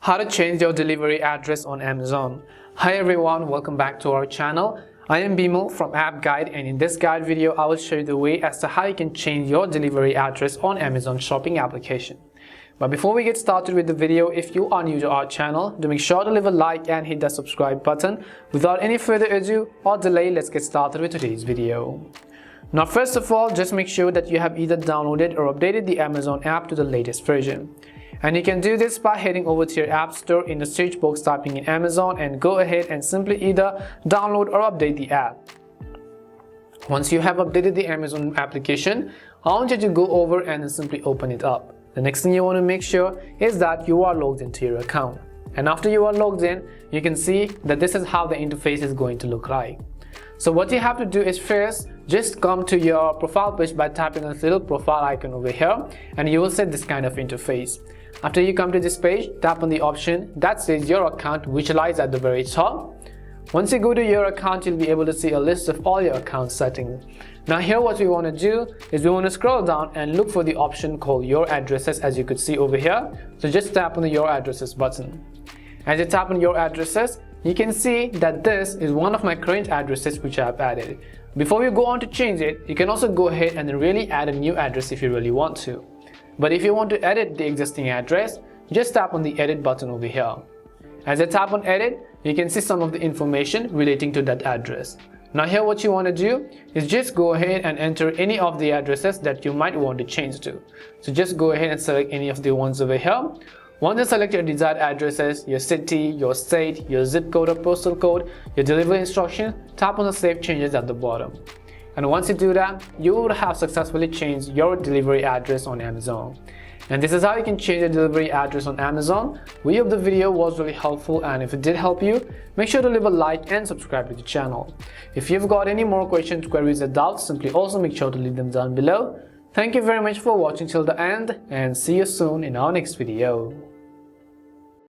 How to change your delivery address on Amazon. Hi everyone, welcome back to our channel. I am Bimal from App Guide, and in this guide video I will show you the way as to how you can change your delivery address on Amazon shopping application. But before we get started with the video, if you are new to our channel, do make sure to leave a like and hit the subscribe button. Without any further ado or delay, let's get started with today's video. Now first of all, just make sure that you have either downloaded or updated the Amazon app to the latest version. And you can do this by heading over to your app store, in the search box typing in Amazon, and go ahead and simply either download or update the app. Once you have updated the Amazon application, I want you to go over and then simply open it up. The next thing you want to make sure is that you are logged into your account. And after you are logged in, you can see that this is how the interface is going to look like. So what you have to do is first just come to your profile page by tapping on this little profile icon over here, and you will see this kind of interface. After you come to this page, tap on the option that says your account, which lies at the very top. Once you go to your account, you'll be able to see a list of all your account settings. Now here what we want to do is we want to scroll down and look for the option called your addresses, as you could see over here. So just tap on the your addresses button. As you tap on your addresses, you can see that this is one of my current addresses which I have added. Before you go on to change it, you can also go ahead and really add a new address if you really want to. But if you want to edit the existing address, just tap on the edit button over here. As I tap on edit, you can see some of the information relating to that address. Now here what you want to do is just go ahead and enter any of the addresses that you might want to change to. So just go ahead and select any of the ones over here. Once you select your desired addresses, your city, your state, your zip code or postal code, your delivery instruction, tap on the save changes at the bottom. And once you do that, you would have successfully changed your delivery address on Amazon. And this is how you can change your delivery address on Amazon. We hope the video was really helpful, and if it did help you, make sure to leave a like and subscribe to the channel. If you've got any more questions, queries or doubts, simply also make sure to leave them down below. Thank you very much for watching till the end, and see you soon in our next video.